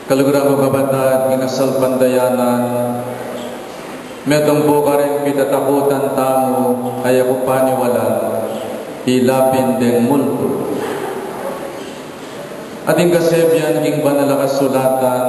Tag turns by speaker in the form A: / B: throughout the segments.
A: Kalugurang ko kabataan, inasal pandayanan, metong po ka rin pitatakutan tamo, ay ako paniwalan, ilapin deng multo. Ating kasebyan, king banal na kasulatan,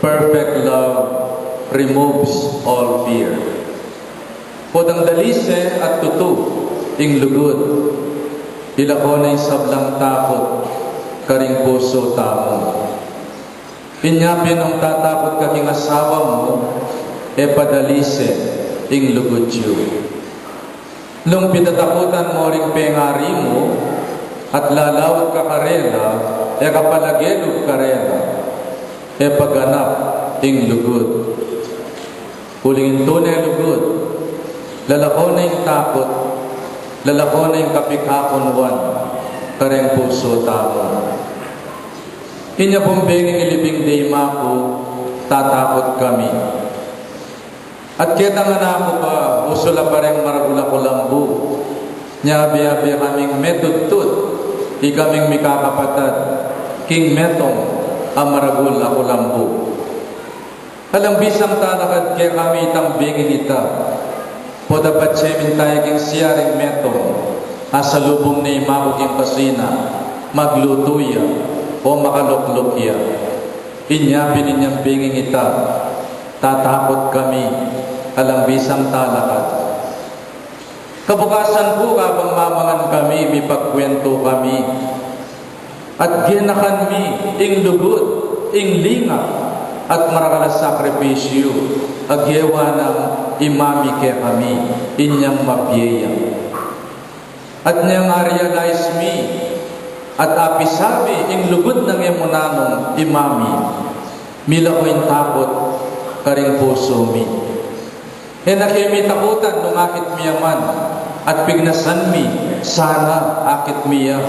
A: perfect love removes all fear. Podang dalise at tutu, ing lugod, ilako na sablang takot, karing puso tamo. Pinyapin ang tatakot ka king asawa mo, e padalise, ing lugudyo. Nung pitatakutan mo ring pengari mo, at lalawat ka karela, e kapalagelog karela, e pagganap, ing lugod. Hulingin tunay lugod, lalako na yung takot, lalako na yung kapikakunwan, kareng puso tamo. Inya pong benging ilibing dayma ko, tatakot kami. At kita nga na ako pa, usula pa rin maragula ko lambu. Nyabi-abi kaming metutut, ikaming mikakapatad, king metong, amaragul ako lambu. Alang bisang tanakad kaya kami itang benging ita, po dapat siya tayo king siyaring metong, asalubong na imako king pasina, maglutuya, o makaluklukya. Inyapin ninyang binging ita, tatakot kami, alang bisang talakad. Kabukasan po kabang mamangan kami, may pagkwento kami, at ginakan mi, ing lugod, ing linga, at marakalas sakripisyo, agyewa ng imami ke kami, inyang mabiyaya. At niyang realize mi, at apisabi, ing lugod ng emunanong imami, mila ko yung takot, karing puso mi. E nakimi takutan nung akit miyaman, at pignasan mi, sana akit miya,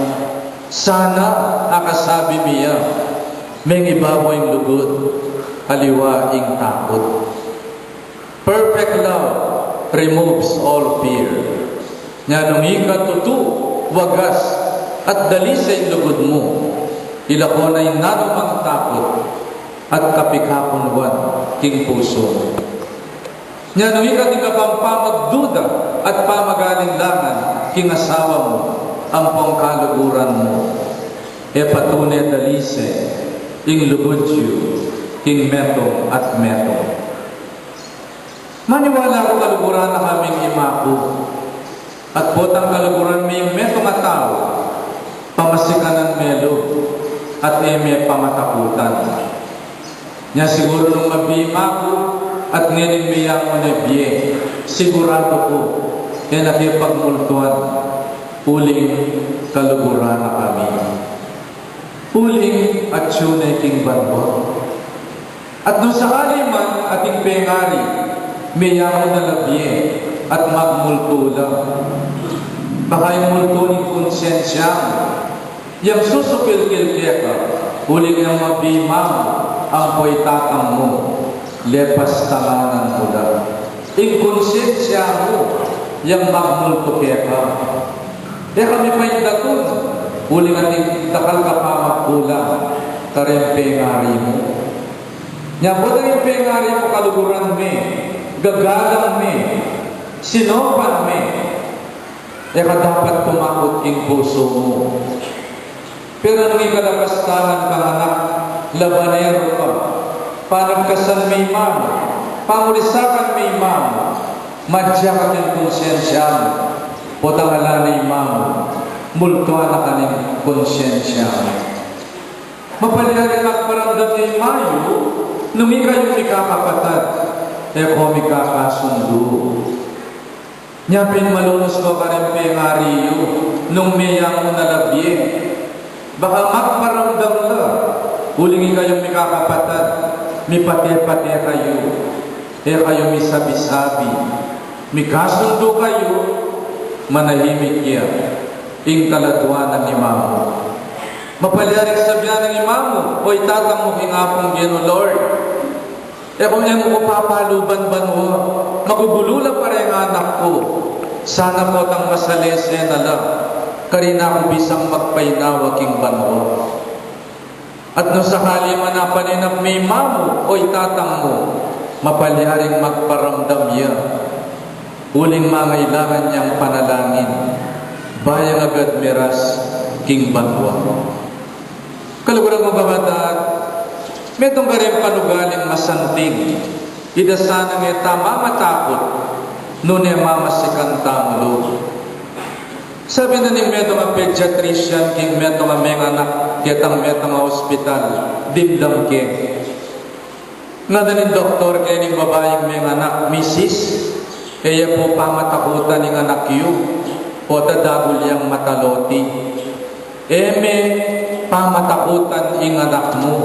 A: sana akasabi miya, meng ibawa yung lugod, aliwa ing takot. Perfect love removes all fear. Nya nung ikatutu, wagas, at dali sa ilugod mo, ilako na yung nanumang takot at kapikapunwan king puso. Nya nung ikating pampamagduda at pamagalinlangan king asawa mo, ampong kaluguran mo, e patunay dali sa ing lugudyo king metong at metong. Maniwala ko kaluguran na kaming imako, at potang kaluguran may metong at tao, pamasikanan melo, at eme pamatakutan. Nya siguro nung mabima ko, at ngayon miyang mo na biye, sigurado ko, e nakipagmultuan, uling kaluguran na kami. Uling at syunay king banbo. At nung sakali man ating pengari, miyang mo na labye, at magmultulang. Baka yung multuning konsensya mo, yung susupil-kil ka, huling ng mabima mo, ang po'y tatang mo, lepas talangan mo lang. Yung konsensya mo, yung magmulto ka. E kami pa yung datun, huling ating takal ka pa magkulang, kareng pengari mo. Nya po yung pengari mo kaluguran me, gagalang me, sinopan me, e ka dapat tumakot king puso mo. Pero nung ikalapastangan kang anak, labanero ka, panagkasan may mama, pangulisakan may mama, madya ka king konsyensya mo, potangala na mama, multuan na ka ning konsyensya mo. Mapaliharin magparamdam niya mayo, nung ikayong ikakapatad, e ko mikakasundo. Nyapin malunos ko ka rin pengariyo, nung mayang mo nalabye. Baka magparamdam la, huling kayong mikakapatad, mipate-pate kayo, e kayo misabi-sabi, mikasundo kayo, manahimik yan, ing kaladwanan ni mamo. Mapaliharing sabihan ng imamo, o itatang mo kingapong Geno Lord, e kung yan mo papaluban ba mo, magugulula pa rin anak ko, sana po tang masalese na lang, karina ko bisang magpainawa king banwa. At no sakali man napaninap may mamo o itatang mo, mapalyaring magparamdam niya. Uling mangailangan niyang panalangin, bayang agad miras king banwa. Kaluguran mo babataan, metong ka rin panugaling masanting, idasanang eta mamatakot, nune mamasikan tamulo. Sabi na ni metong nga pediatrician, king metong nga menganak, kitang metong nga hospital, dimdam king. Nga na ni doktor kaya ning babayang menganak, misis, kaya po pamatakutan ng anak yu, o tadagul yang mataloti. Eme, pamatakutan ng anak mo.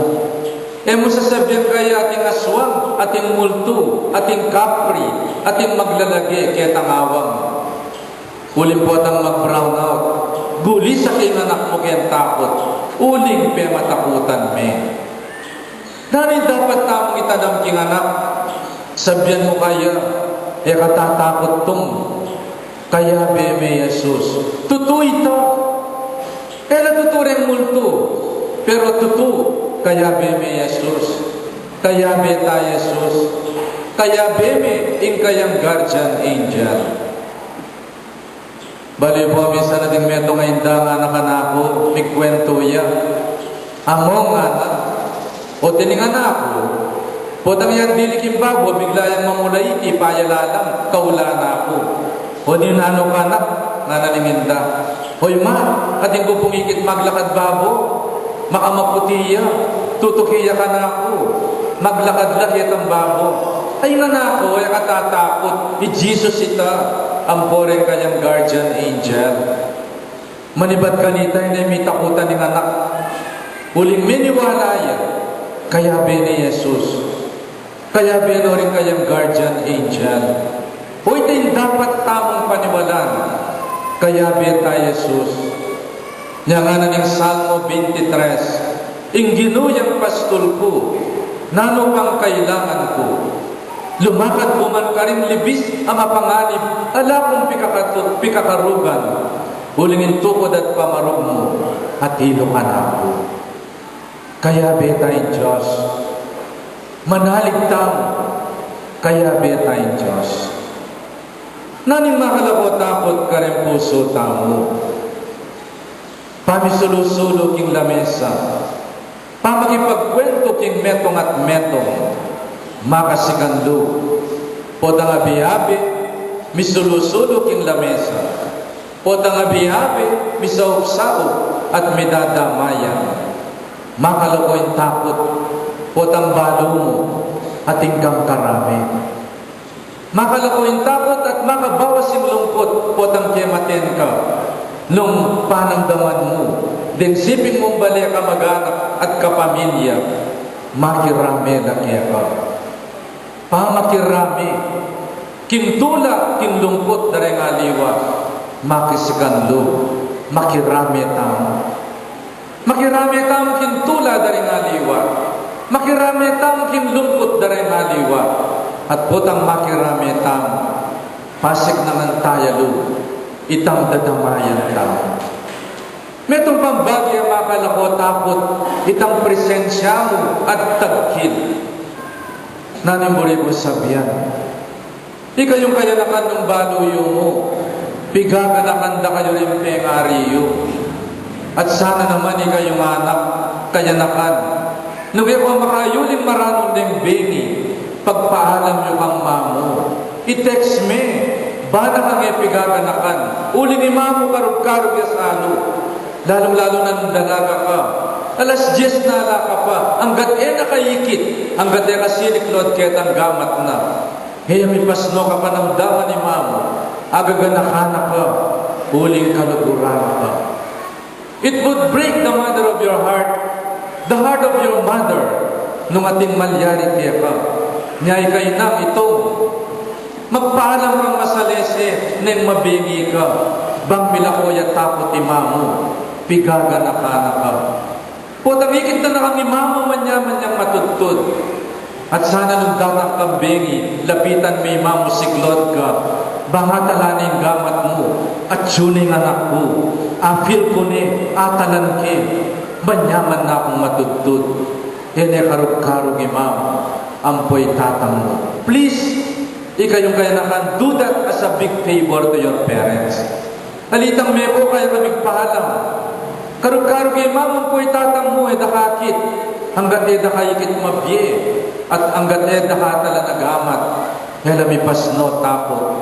A: Mo sasabihan kaya ating aswang, ating multo, ating kapri, ating maglalagi, kaya tangawang. Uling po atang mag-brown out. Guli sa king anak mo kaya takot. Uling pe matakutan me. Dari dapat tamang itadam king anak. Sabihan mo kaya, katatakot tong. Kaya be me Jesus. Tutu ito. Kaya tutureng multo. Pero tutu. Kaya be me Jesus. Kaya be ta Jesus. Kaya be me ing kayang guardian angel. Bali po, minsan natin meto nga indangan na kanako, mikwento ya. Among nga na, o tiningan na ako, po tangyan dilikim bago, bigla yung mamulay, ipayalalang, kaula na ako. O ninano ka na, nga naninginda. Hoy ma, ating ko pumikit maglakad babo, makamaputiya, tutukiya ka na ako, maglakad-lakit ang babo. Ay nga na ako, ay katatakot, ni Jesus ita, ang poreng kanyang guardian angel. Manibat kanita, hindi may takutan ng anak. Uling miniwala yan, kaya be ni Jesus. Kaya be no rin kanyang guardian angel. O ito yung dapat tamang paniwalan, kaya be ta Jesus. Nga nga na ng Salmo 23, ing ginuyang pastol ko, nano pang kailangan ko. Lumakad mo man ka rin libis ang mapanganib, ala kong pikakarugan, hulingin tukod at pamarog mo, at hilukan ako. Kaya betay Diyos, manalig tamo, kaya betay Diyos. Naning makalabo takot ka rin puso tamo, pamisulusulo king lamesa, pamakipagkwento king metong at metong, makasikando, podang abi-abi, misulusulo king lamesa, podang abi-abi, misauk-sauk, at midadamayan, makalokoy takot, podang balo mo, at ingkang karami. Makalokoy takot at makabawas yung lungkot, podang kematen ka, nung panangdaman mo, din siping mong balik ka mag-anak at kapamilya, makirame na kaya ka. Pamakirami, kintula, kinlungkot na rin aliwa, makisikanlo, makirami tamo. Makirami tamo kintula na rin aliwa, makirami tamo kinlungkot na rin aliwa, at putang makirami tamo, pasik naman tayalo, itang dadamayan tamo. Metong pambagya makalako takot, itang presensya mo at tagkil. Nanimuri ko sabihan, ikayong kayanakan ng baluyo mo, pigaganakan da kayo rin pengariyo. At sana naman ikayong anak, kayanakan. Nung ikaw makayuling maranong ng beni, pagpaalam nyo kang mamo, i-text me, bana kang ipigaganakan, uli ni mamo karug-karug yasalo, lalong-lalo na nung dalaga ka, alas 10 na ala ka pa, hanggat nakayikit, hanggat kasiniklod ketang gamat na. Kaya may pasno ka pa ng dama ni mamo, agaganakana ka, huling kaluguran ka. It would break the mother of your heart, the heart of your mother, nung ating malyari kaya ka. Nyay kay nang itong, magpaalam kang masalese, neng mabingi ka, bang milakoya takot ni mamo, pigaganakana ka. Putang ikit na kang imamo man-yaman niyang matutod. At sana nung datang kambengi, lapitan may imamo siklod ka, bangatalaning gamat mo, at tuning anak ko, afil ko ni, atalan ke, banyaman na akong matudtud. Ene karug-karug imam, ampoy tatang mo. Please, ikayong kayanakan, do that as a big favor to your parents. Alitang meko kaya kaming pahalam. Karug-karug imam, ampoy tatang mo, edakakit. Hanggat edakayikit mabye. At hanggat edakatala nagamat. Yalami pasno tapos.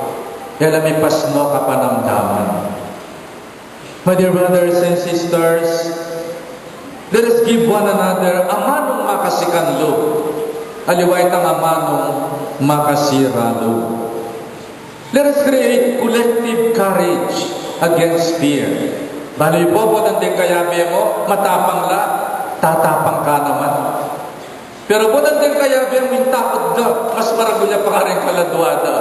A: Yalami pasno kapanamdaman. My dear brothers and sisters, let us give one another amanong makasikanlo. Aliway tang amanong makasiralo. Let us create collective courage against fear. Baloy po po nandang kayabe mo, matapang la, tatapang ka naman. Pero po nandang kayabe mo yung takot da, mas maragulya pa ka rin kaladwada.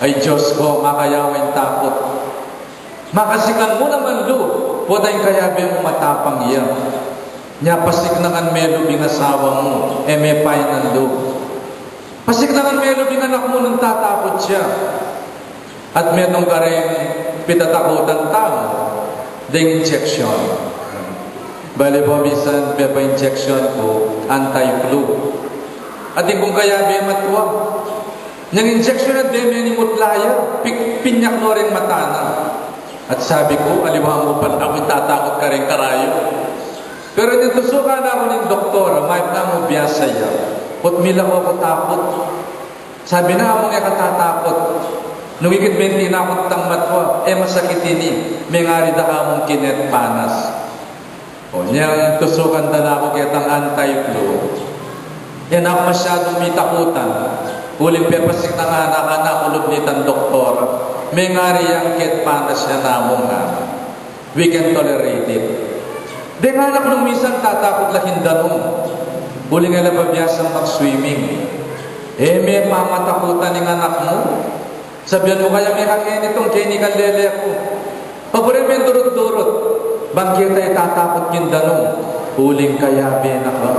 A: Ay Diyos ko, makayawin takot. Makasikan mo naman lo, po tayong kayabe mo matapang iya. Nya pasiknangan melo bing asawa mo, may painan lo. Pasiknangan melo bing anak mo nang tatakot siya. At metong ka rin pitatakutan tao, the injection. Bale po, minsan, pepa injection ko, anti-flu. At kung kayabe matwa, niyang injection na deme ni mutlaya, pinyak no rin matana. At sabi ko, aliwa mo pala ako, tatakot ka rin karayo. Pero nitusukan ako ng doktor, may na mo biyasaya. Putmila ko ako takot. Sabi na ako nga katatakot. Nung ikit 20 na akong tangmat ko, masakit ini. May ngari da ka mong kinet panas. O niyang tusukan na ako kitang anti-flu. Yan ako masyadong may takutan. Huling pepasik na nga nakanakulog nitang doktor. May ngari ang kit panas siya namong nga. We can tolerate it. Di nga anak nung minsan tatakot laking danong. Huling nga lababiyasang mag-swimming. May pamatakutan ng anak mo. Sabihan mo kaya may kakin itong kinikan lele ko. Pagpure may durot-durot. Bangkita ay tatakot yung danong. Huling kaya na ka.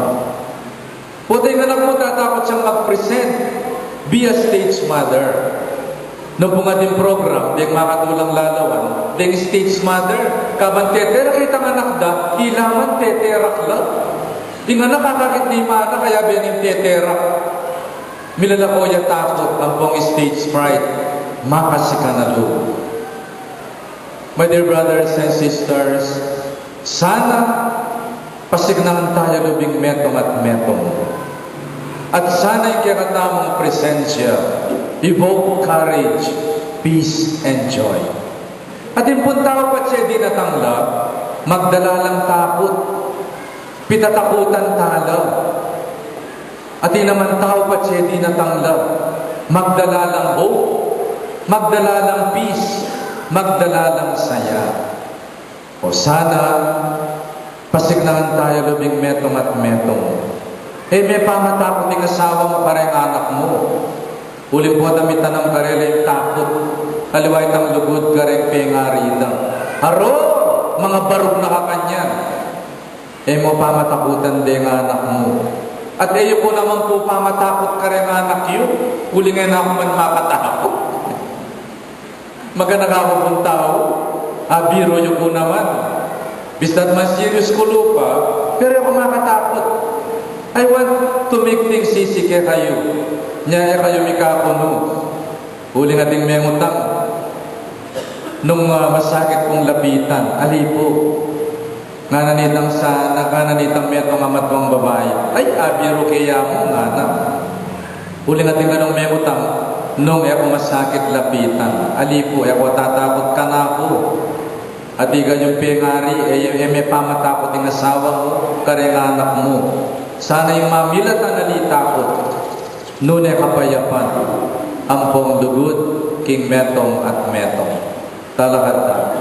A: Puti nga anak mo tatakot siyang mag-present. Be a stage mother. Nung bunga din program, ding makatulang lalawan, ding stage mother, kabang tetera kitang anak da, ilaman teterak lang. Ding anak kakakit ni mana, kaya bening teterak. Milalakoya takot, ang pong stage fright, makasikanalo. My dear brothers and sisters, sana pasignahan tayo lubing metong at metong. At sana'y kakatamang presensya, evoke courage, peace, and joy. At impuntaw pa siya di natangla, magdala lang takot, pitatakutan tala. At inaman tao pa siya di natangla, magdala lang hope, magdala lang peace, magdala lang saya. O sana, pasignahan tayo lubing metong at metong. May pamatakot ng asawa mo parang anak mo. Uling po damitan ng karela yung takot. Kaliwait ang lugod kareng pengarida. Haro! Mga barog na kakanyan. Mo pamatakutan din ang anak mo. At iyo po naman po pamatakot kareng anak yun. Uling nga na ako man makatakot. Maganda ka akong tao. Biro yun po naman. Bistat man serious ko lupa. Pero ako makatakot. I want to make things easy kaya kayo. Nyaya kayo mikakuno. Huli nga ding may utang. Nung masakit kong lapitan, alipo. Nga nanitang sana, nga nanitang metong amatwang babae. Ay, abiro kaya mo nga na. Huli nga ding ganong may utang. Nung ako masakit lapitan, alipo, ako tatakot ka na ako. At iga yung pengari, may pamatakot ng asawa mo, kareng anak mo. Sana yung mamilat ang nalitakot, nunay kapayapan, ampong lugod, king metong at metong. Talakad.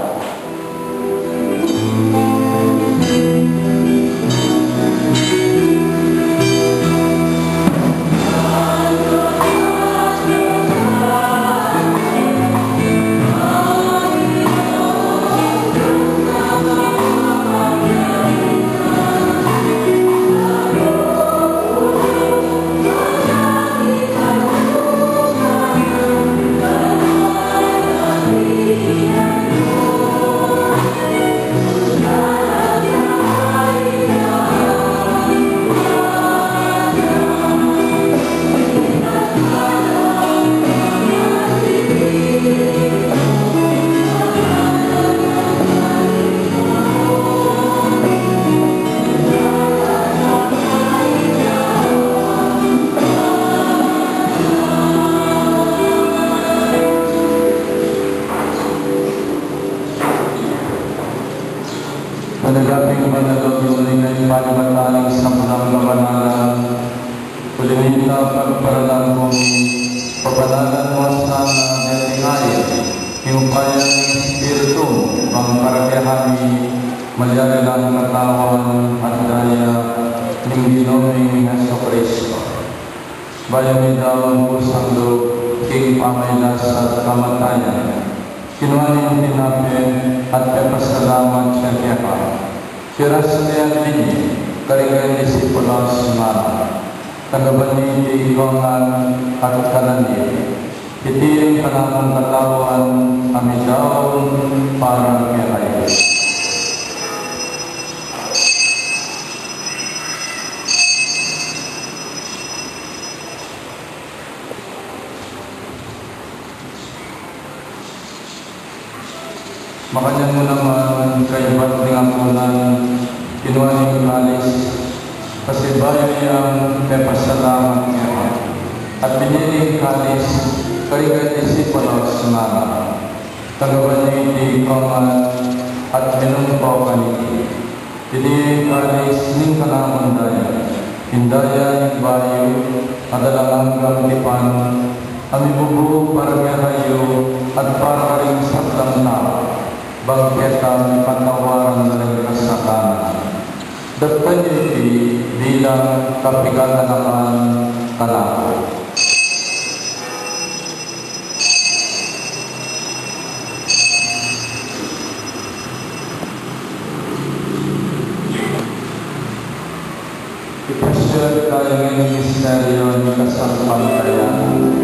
A: pagparalan kong pagpalalan mo sana natingayin, hinupayang Espiritu, ang karakihani, malyayalang katawan at daya ng Ginoong Heso Kristo. Bayami daw ang pusang loob, king pamaylas at kamatayan. Kinuha niyong tinapin at kapasalamat siya kaya ka. Siras niya din, karigay disipulos mara. Tagaban ni iwangan at kanani. Iti ang kanamang katawan, amidaw para kaya. Makanya mo naman kay Bat Tingapunan, kinuha niyong alis, kasi bayan niyang kapasalamat niya. At biniling kalis, karigay disipulos mara. Tagaban niyo iti kaman at minumpaw kaniti. Biniling kalis ning kanamang daya, hindaya ng bayo, adalang tipan, ami bubu para kayo at para rin sa tangtao. Bagketang patawaran na nagkas sa kanan. Dagpan niyo bilang kapigalan naman kanako. Ipasyon tayo ng misteryo ng kasampatayan.